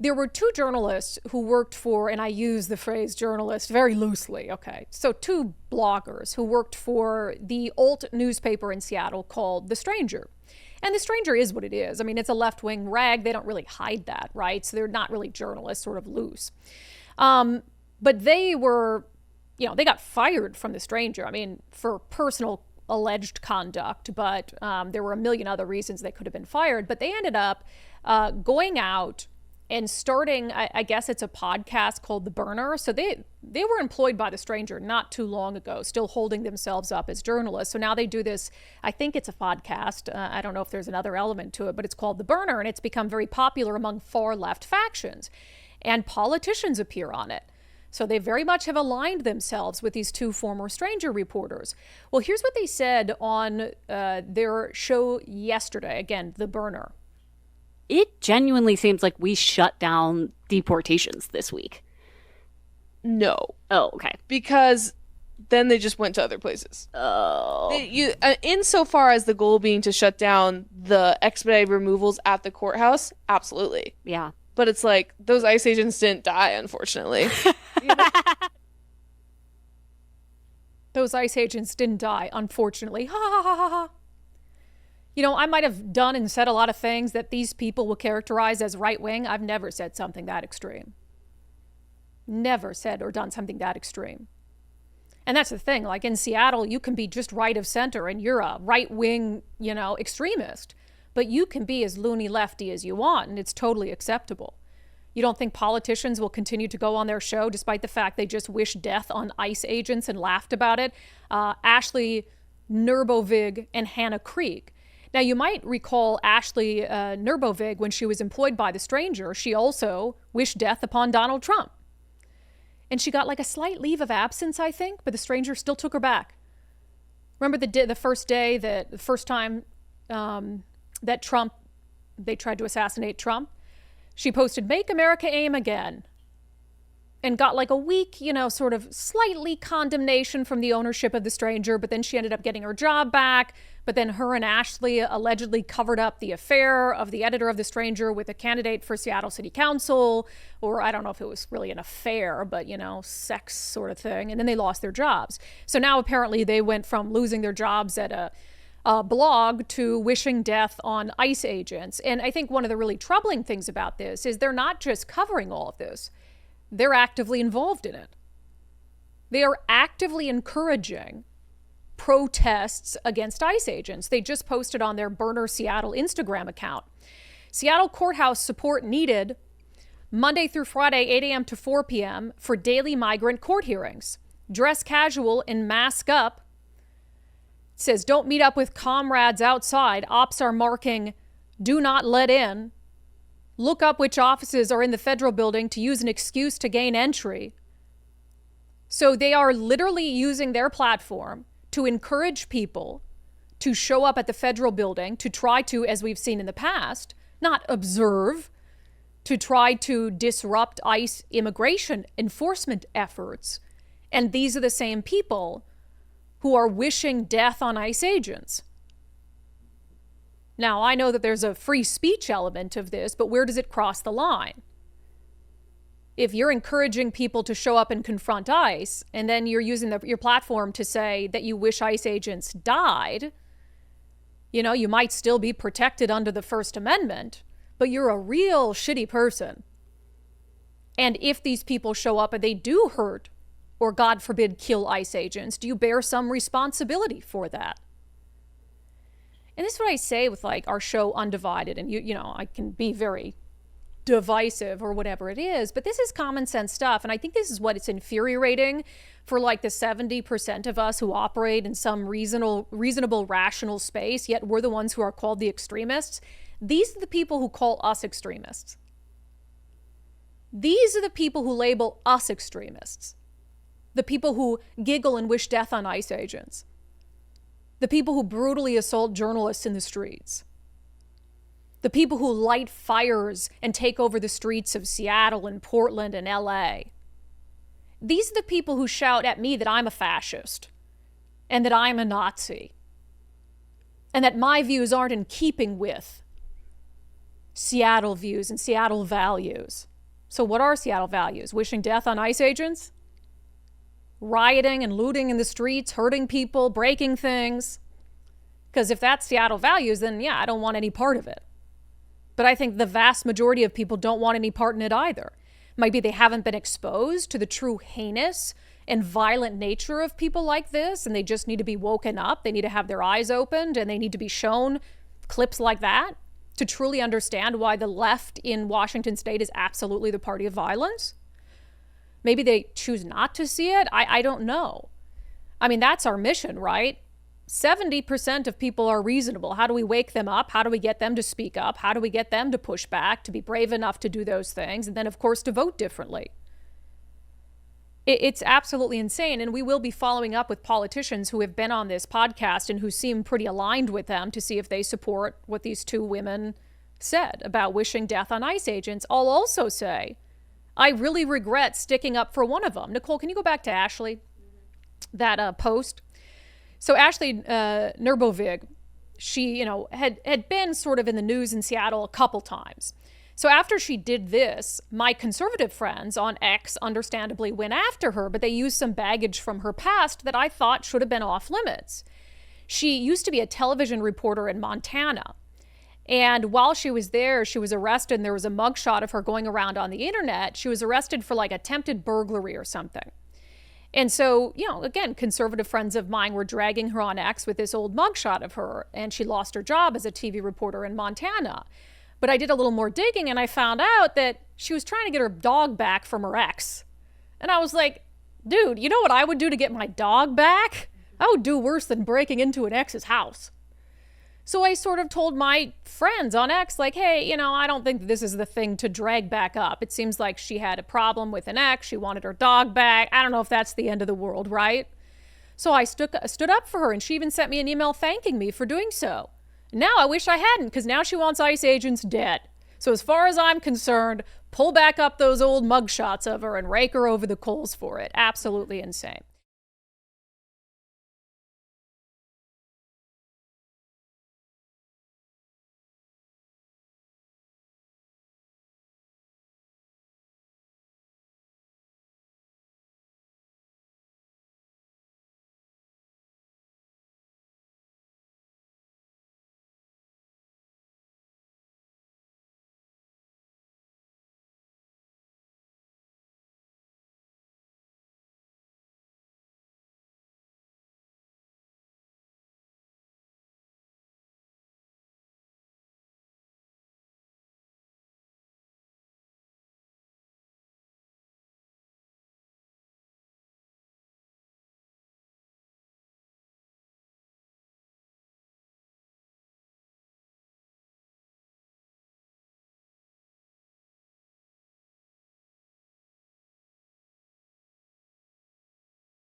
There were two journalists who worked for, and I use the phrase journalist very loosely, okay? So two bloggers who worked for the alt newspaper in Seattle called The Stranger. And The Stranger is what it is. I mean, it's a left-wing rag. They don't really hide that, right? So they're not really journalists, sort of loose. But they were, they got fired from The Stranger. I mean, for personal alleged conduct, but there were a million other reasons they could have been fired. But they ended up going out and starting, I guess it's a podcast called The Burner. So they were employed by The Stranger not too long ago, still holding themselves up as journalists. So now they do this, I think it's a podcast. I don't know if there's another element to it, but it's called The Burner, and it's become very popular among far left factions. And politicians appear on it. So they very much have aligned themselves with these two former Stranger reporters. Well, here's what they said on their show yesterday. Again, The Burner. It genuinely seems like we shut down deportations this week. No. Oh, okay. Because then they just went to other places. Oh. Insofar as the goal being to shut down the expedited removals at the courthouse, absolutely. Yeah. But it's like, those ICE agents didn't die, unfortunately. Those ICE agents didn't die, unfortunately. Ha ha ha ha ha. I might have done and said a lot of things that these people will characterize as right-wing. I've never said something that extreme. Never said or done something that extreme. And that's the thing. Like in Seattle, you can be just right of center and you're a right-wing, extremist. But you can be as loony lefty as you want, and it's totally acceptable. You don't think politicians will continue to go on their show despite the fact they just wish death on ICE agents and laughed about it? Ashley Nurbovig and Hannah Krieg. Now, you might recall Ashley Nurbovig when she was employed by The Stranger. She also wished death upon Donald Trump. And she got like a slight leave of absence, I think, but The Stranger still took her back. Remember the first time that they tried to assassinate Trump? She posted, "Make America Aim Again," and got like a week, sort of slightly condemnation from the ownership of The Stranger, but then she ended up getting her job back. But then her and Ashley allegedly covered up the affair of the editor of The Stranger with a candidate for Seattle City Council, or I don't know if it was really an affair, but, sex sort of thing. And then they lost their jobs. So now apparently they went from losing their jobs at a blog to wishing death on ICE agents. And I think one of the really troubling things about this is they're not just covering all of this. They're actively involved in it. They are actively encouraging protests against ICE agents. They just posted on their Burner Seattle Instagram account. Seattle courthouse support needed Monday through Friday, 8 a.m. to 4 p.m. for daily migrant court hearings. Dress casual and mask up. It says, don't meet up with comrades outside. Ops are marking, do not let in. Look up which offices are in the federal building to use an excuse to gain entry. So they are literally using their platform to encourage people to show up at the federal building, to try to, as we've seen in the past, not observe, to try to disrupt ICE immigration enforcement efforts. And these are the same people who are wishing death on ICE agents. Now, I know that there's a free speech element of this, but where does it cross the line? If you're encouraging people to show up and confront ICE, and then you're using your platform to say that you wish ICE agents died, you might still be protected under the First Amendment, but you're a real shitty person. And if these people show up and they do hurt, or God forbid, kill ICE agents, do you bear some responsibility for that? And this is what I say with our show Undivided, and I can be very divisive or whatever it is, but this is common sense stuff. And I think this is what it's infuriating for the 70% of us who operate in some reasonable, rational space, yet we're the ones who are called the extremists. These are the people who call us extremists. These are the people who label us extremists. The people who giggle and wish death on ICE agents. The people who brutally assault journalists in the streets. The people who light fires and take over the streets of Seattle and Portland and LA. These are the people who shout at me that I'm a fascist and that I'm a Nazi and that my views aren't in keeping with Seattle views and Seattle values. So what are Seattle values? Wishing death on ICE agents? Rioting and looting in the streets, hurting people, breaking things? Because if that's Seattle values, then yeah, I don't want any part of it. But I think the vast majority of people don't want any part in it either. Maybe they haven't been exposed to the true heinous and violent nature of people like this, and they just need to be woken up. They need to have their eyes opened, and they need to be shown clips like that to truly understand why the left in Washington state is absolutely the party of violence. Maybe they choose not to see it. I don't know. I mean, that's our mission, right? 70% of people are reasonable. How do we wake them up? How do we get them to speak up? How do we get them to push back, to be brave enough to do those things? And then, of course, to vote differently. It's absolutely insane. And we will be following up with politicians who have been on this podcast and who seem pretty aligned with them to see if they support what these two women said about wishing death on ICE agents. I'll also say, I really regret sticking up for one of them. Nicole, can you go back to Ashley? That post? So Ashley Nurbovig, she, had been sort of in the news in Seattle a couple times. So after she did this, my conservative friends on X understandably went after her, but they used some baggage from her past that I thought should have been off limits. She used to be a television reporter in Montana. And while she was there, she was arrested, and there was a mugshot of her going around on the internet. She was arrested for like attempted burglary or something. And so, again, conservative friends of mine were dragging her on X with this old mugshot of her, and she lost her job as a TV reporter in Montana. But I did a little more digging, and I found out that she was trying to get her dog back from her ex. And I was like, dude, you know what I would do to get my dog back? I would do worse than breaking into an ex's house. So I sort of told my friends on X, like, hey, I don't think this is the thing to drag back up. It seems like she had a problem with an ex. She wanted her dog back. I don't know if that's the end of the world, right? So I stood up for her, and she even sent me an email thanking me for doing so. Now I wish I hadn't, because now she wants ICE agents dead. So as far as I'm concerned, pull back up those old mugshots of her and rake her over the coals for it. Absolutely insane.